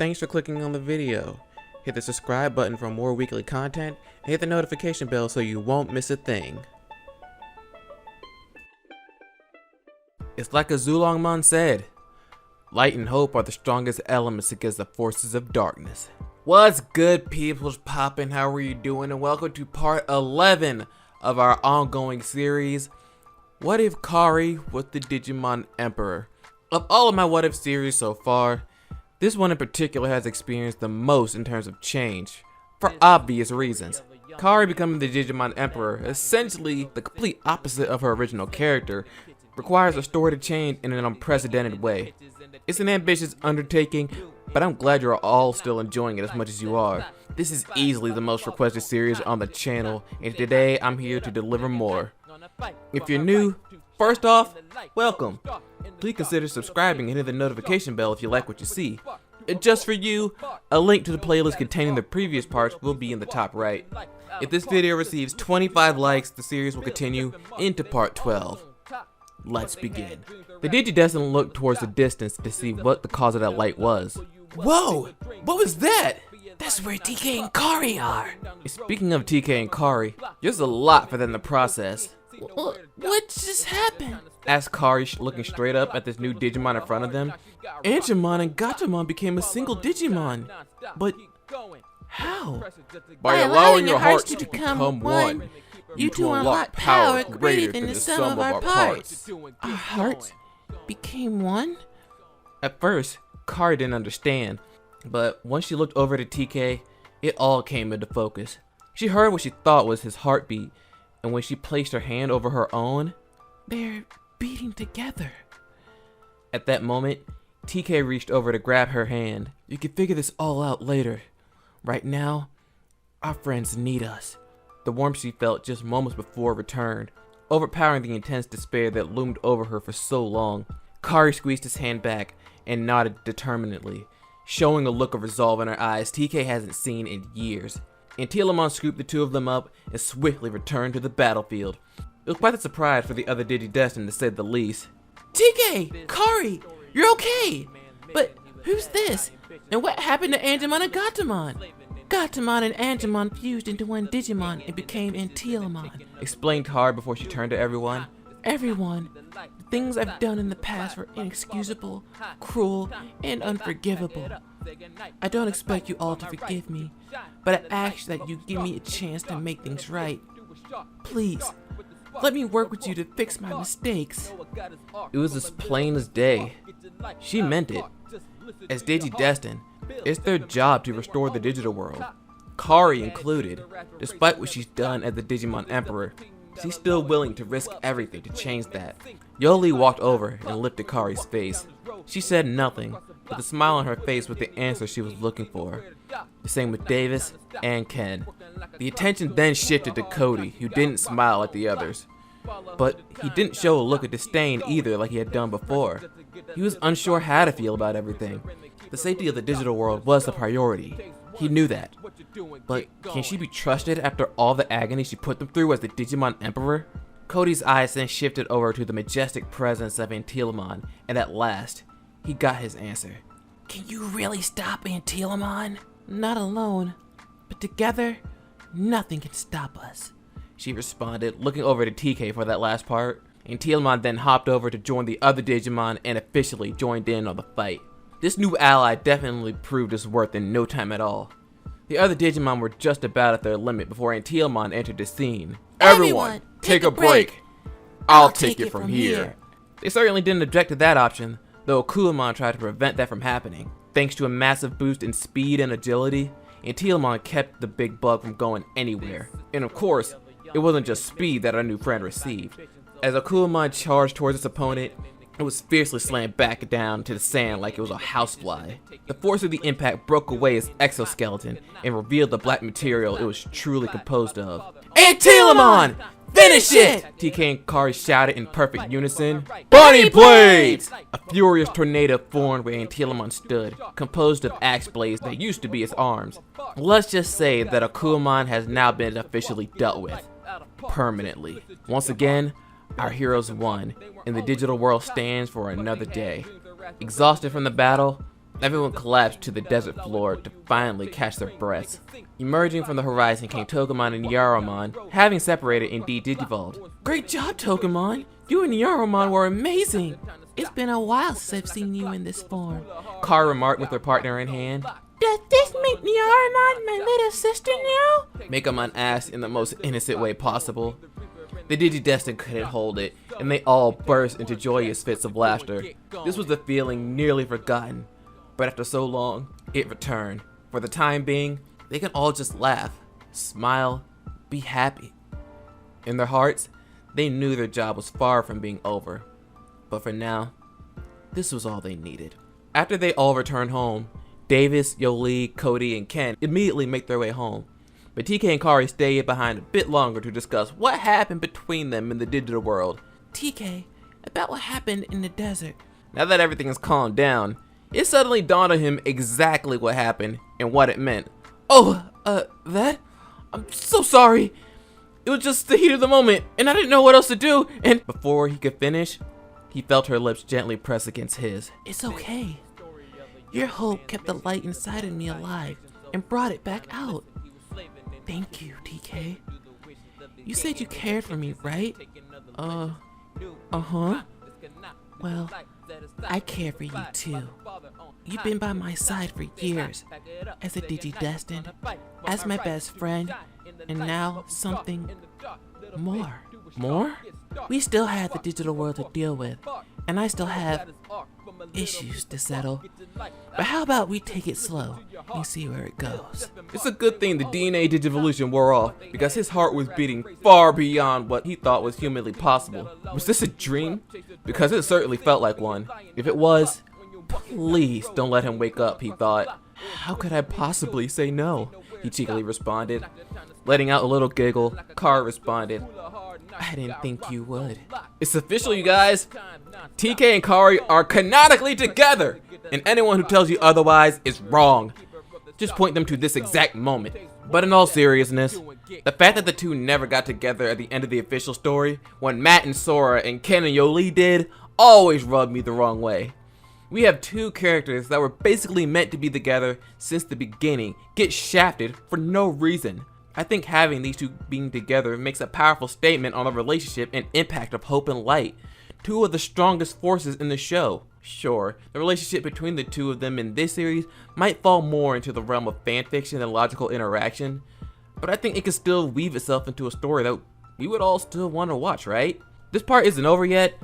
Thanks for clicking on the video. Hit the subscribe button for more weekly content and hit the notification bell so you won't miss a thing. It's like a Zulongman said, light and hope are the strongest elements against the forces of darkness. What's good, peoples poppin'? How are you doing? And welcome to part 11 of our ongoing series, What If Kari was the Digimon Emperor? Of all of my What If series so far, this one in particular has experienced the most in terms of change, for obvious reasons. Kari becoming the Digimon Emperor, essentially the complete opposite of her original character, requires a story to change in an unprecedented way. It's an ambitious undertaking, but I'm glad you're all still enjoying it as much as you are. This is easily the most requested series on the channel, and today I'm here to deliver more. If you're new, first off, welcome. Please consider subscribing and hit the notification bell if you like what you see. And just for you, a link to the playlist containing the previous parts will be in the top right. If this video receives 25 likes, the series will continue into part 12. Let's begin. The Digidestined looked towards the distance to see what the cause of that light was. Whoa! What was that? That's where TK and Kari are. Speaking of TK and Kari, there's a lot for them to process. What just happened? Asked Kari, looking straight up at this new Digimon in front of them. Angemon and Gatomon became a single Digimon. But how? By allowing your hearts to become one, you two unlock power greater than the sum of our parts. Our hearts became one? At first, Kari didn't understand, but once she looked over to TK, it all came into focus. She heard what she thought was his heartbeat, and when she placed her hand over her own, they're beating together. At that moment, TK reached over to grab her hand. You can figure this all out later. Right now, our friends need us. The warmth she felt just moments before returned, overpowering the intense despair that loomed over her for so long. Kari squeezed his hand back and nodded determinedly, showing a look of resolve in her eyes TK hasn't seen in years. Antilamon scooped the two of them up and swiftly returned to the battlefield. It was quite a surprise for the other Digidestined, to say the least. TK! Kari! You're okay! But who's this? And what happened to Angemon and Gatomon? Gatomon and Angemon fused into one Digimon and became Antilamon. Explained Kari before she turned to everyone. Everyone, the things I've done in the past were inexcusable, cruel, and unforgivable. I don't expect you all to forgive me, but I ask that you give me a chance to make things right. Please, let me work with you to fix my mistakes. It was as plain as day. She meant it. As Digidestined, it's their job to restore the digital world, Kari included. Despite what she's done as the Digimon Emperor, she's still willing to risk everything to change that. Yoli walked over and lifted Kari's face. She said nothing, but the smile on her face was the answer she was looking for. The same with Davis and Ken. The attention then shifted to Cody, who didn't smile at the others. But he didn't show a look of disdain either like he had done before. He was unsure how to feel about everything. The safety of the digital world was a priority. He knew that. But can she be trusted after all the agony she put them through as the Digimon Emperor? Cody's eyes then shifted over to the majestic presence of Antilamon, and at last, he got his answer. Can you really stop Antilamon? Not alone, but together, nothing can stop us. She responded, looking over to TK for that last part. Antilamon then hopped over to join the other Digimon and officially joined in on the fight. This new ally definitely proved his worth in no time at all. The other Digimon were just about at their limit before Antilamon entered the scene. Everyone, take a break. I'll take it from here. They certainly didn't object to that option, though Akuamon tried to prevent that from happening. Thanks to a massive boost in speed and agility, Antilamon kept the big bug from going anywhere. And of course, it wasn't just speed that our new friend received. As Akuamon charged towards its opponent, it was fiercely slammed back down to the sand like it was a housefly. The force of the impact broke away its exoskeleton and revealed the black material it was truly composed of. Antilamon! Finish it! TK and Kari shouted in perfect unison. Bunny Blades! A furious tornado formed where Antilamon stood, composed of axe blades that used to be his arms. Let's just say that Akuamon has now been officially dealt with. Permanently. Once again, our heroes won, and the digital world stands for another day. Exhausted from the battle, Everyone collapsed to the desert floor to finally catch their breaths. Emerging from the horizon came Togemon and Yaromon, having separated and de-digivolved. Great job, Togemon! You and Yaromon were amazing! It's been a while since I've seen you in this form. Kari remarked with her partner in hand. Does this make Yaromon my little sister now? Megamon asked in the most innocent way possible. The Digidestined couldn't hold it, and they all burst into joyous fits of laughter. This was a feeling nearly forgotten, but after so long, it returned. For the time being, they can all just laugh, smile, be happy. In their hearts, they knew their job was far from being over. But for now, this was all they needed. After they all returned home, Davis, Yoli, Cody, and Ken immediately make their way home. But TK and Kari stayed behind a bit longer to discuss what happened between them in the digital world. TK, about what happened in the desert. Now that everything has calmed down, it suddenly dawned on him exactly what happened and what it meant. Oh, that? I'm so sorry. It was just the heat of the moment, and I didn't know what else to do, and... Before he could finish, he felt her lips gently press against his. It's okay. Your hope kept the light inside of me alive and brought it back out. Thank you, TK. You said you cared for me, right? Uh-huh. Well, I care for you too. You've been by my side for years, as a Digidestined, as my best friend, and now something more. More? We still have the digital world to deal with, and I still have issues to settle. But how about we take it slow and see where it goes? It's a good thing the DNA Digivolution wore off, because his heart was beating far beyond what he thought was humanly possible. Was this a dream? Because it certainly felt like one. If it was, please don't let him wake up, he thought. How could I possibly say no? He cheekily responded. Letting out a little giggle, Kari responded, I didn't think you would. It's official, you guys. TK and Kari are canonically together, and anyone who tells you otherwise is wrong. Just point them to this exact moment. But in all seriousness, the fact that the two never got together at the end of the official story, when Matt and Sora and Ken and Yoli did, always rubbed me the wrong way. We have two characters that were basically meant to be together since the beginning get shafted for no reason. I think having these two being together makes a powerful statement on the relationship and impact of Hope and Light, two of the strongest forces in the show. Sure, the relationship between the two of them in this series might fall more into the realm of fanfiction than logical interaction, but I think it can still weave itself into a story that we would all still want to watch, right? This part isn't over yet,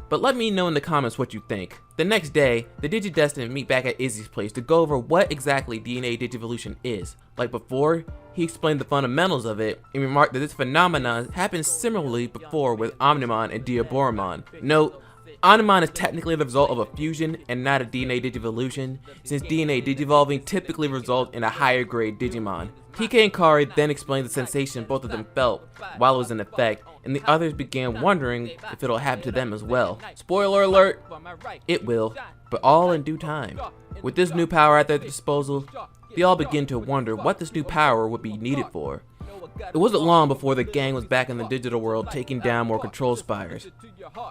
but let me know in the comments what you think. The next day, the Digidestined meet back at Izzy's place to go over what exactly DNA Digivolution is. Like before, he explained the fundamentals of it and remarked that this phenomenon happened similarly before with Omnimon and Diaboromon. Note, Omnimon is technically the result of a fusion and not a DNA Digivolution, since DNA Digivolving typically results in a higher grade Digimon. TK and Kari then explained the sensation both of them felt while it was in effect, and the others began wondering if it'll happen to them as well. Spoiler alert, it will, but all in due time. With this new power at their disposal, they all begin to wonder what this new power would be needed for. It wasn't long before the gang was back in the digital world taking down more control spires.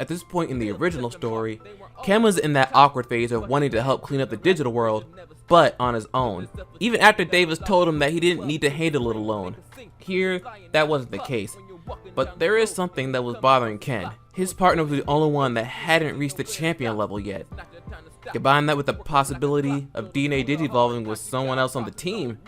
At this point in the original story, Ken was in that awkward phase of wanting to help clean up the digital world, but on his own, even after Davis told him that he didn't need to handle it alone. Here, that wasn't the case, but there is something that was bothering Ken. His partner was the only one that hadn't reached the champion level yet. Combine that with the possibility of DNA Digivolving with someone else on the team,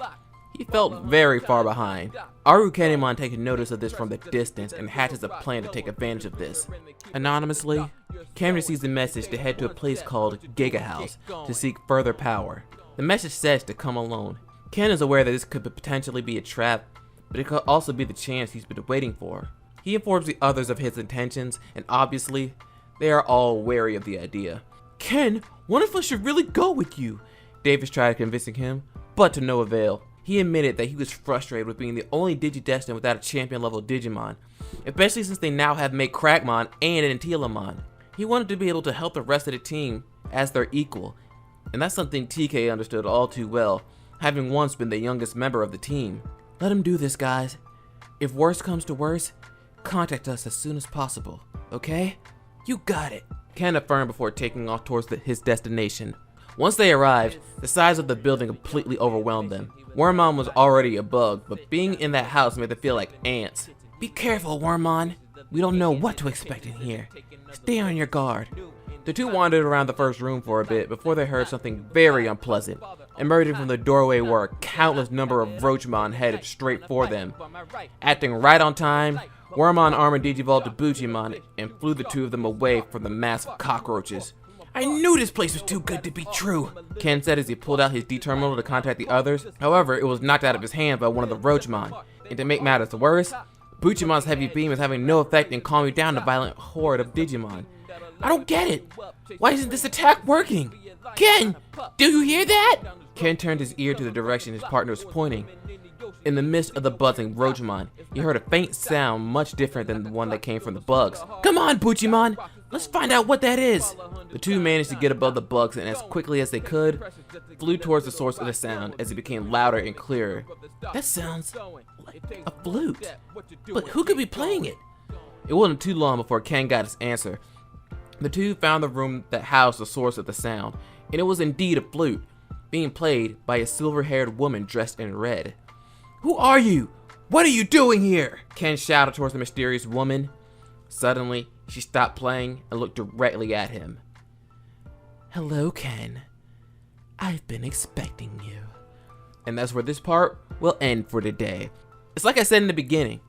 he felt very far behind. Arukenimon taking notice of this from the distance and hatches a plan to take advantage of this. Anonymously, Ken receives a message to head to a place called Giga House to seek further power. The message says to come alone. Ken is aware that this could potentially be a trap, but it could also be the chance he's been waiting for. He informs the others of his intentions, and obviously, they are all wary of the idea. Ken, one of us should really go with you. Davis tried convincing him, but to no avail. He admitted that he was frustrated with being the only Digidestined without a champion level Digimon, especially since they now have made Crackmon and Antilamon. He wanted to be able to help the rest of the team as their equal, and that's something TK understood all too well, having once been the youngest member of the team. Let him do this, guys. If worse comes to worse, contact us as soon as possible, okay? You got it, Ken affirmed before taking off towards his destination. Once they arrived, the size of the building completely overwhelmed them. Wormmon was already a bug, but being in that house made them feel like ants. Be careful, Wormmon. We don't know what to expect in here. Stay on your guard. The two wandered around the first room for a bit before they heard something very unpleasant. Emerging from the doorway were a countless number of Roachmon headed straight for them. Acting right on time, Wormmon armored Digivolved to Bugimon and flew the two of them away from the mass of cockroaches. I knew this place was too good to be true, Ken said as he pulled out his D-terminal to contact the others. However, it was knocked out of his hand by one of the Roachmon. And to make matters worse, Buchimon's heavy beam is having no effect in calming down the violent horde of Digimon. I don't get it. Why isn't this attack working? Ken, do you hear that? Ken turned his ear to the direction his partner was pointing. In the midst of the buzzing Roachmon, he heard a faint sound much different than the one that came from the bugs. Come on, Bugimon. Let's find out what that is. The two managed to get above the bugs and as quickly as they could, flew towards the source of the sound as it became louder and clearer. That sounds like a flute. But who could be playing it? It wasn't too long before Ken got his answer. The two found the room that housed the source of the sound, and it was indeed a flute, being played by a silver-haired woman dressed in red. Who are you? What are you doing here? Ken shouted towards the mysterious woman. Suddenly, she stopped playing and looked directly at him. Hello, Ken. I've been expecting you. And that's where this part will end for today. It's like I said in the beginning.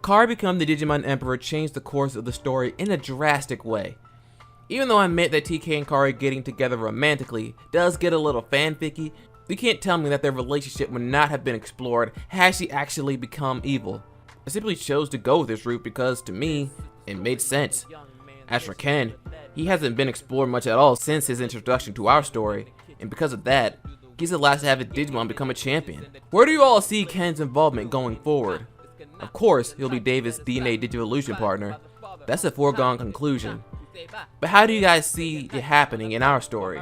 Kari becoming the Digimon Emperor changed the course of the story in a drastic way. Even though I admit that TK and Kari getting together romantically does get a little fanficky, you can't tell me that their relationship would not have been explored had she actually become evil. I simply chose to go with this route because, to me, it made sense. As for Ken, he hasn't been explored much at all since his introduction to our story, and because of that, he's the last to have his Digimon become a champion. Where do you all see Ken's involvement going forward? Of course, he'll be David's DNA Digivolution partner. That's a foregone conclusion. But how do you guys see it happening in our story?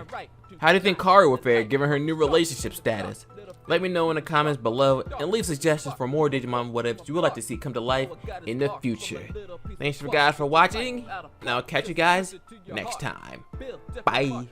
How do you think Kari will fare given her new relationship status? Let me know in the comments below and leave suggestions for more Digimon what ifs you would like to see come to life in the future. Thanks for guys for watching, and I'll catch you guys next time. Bye.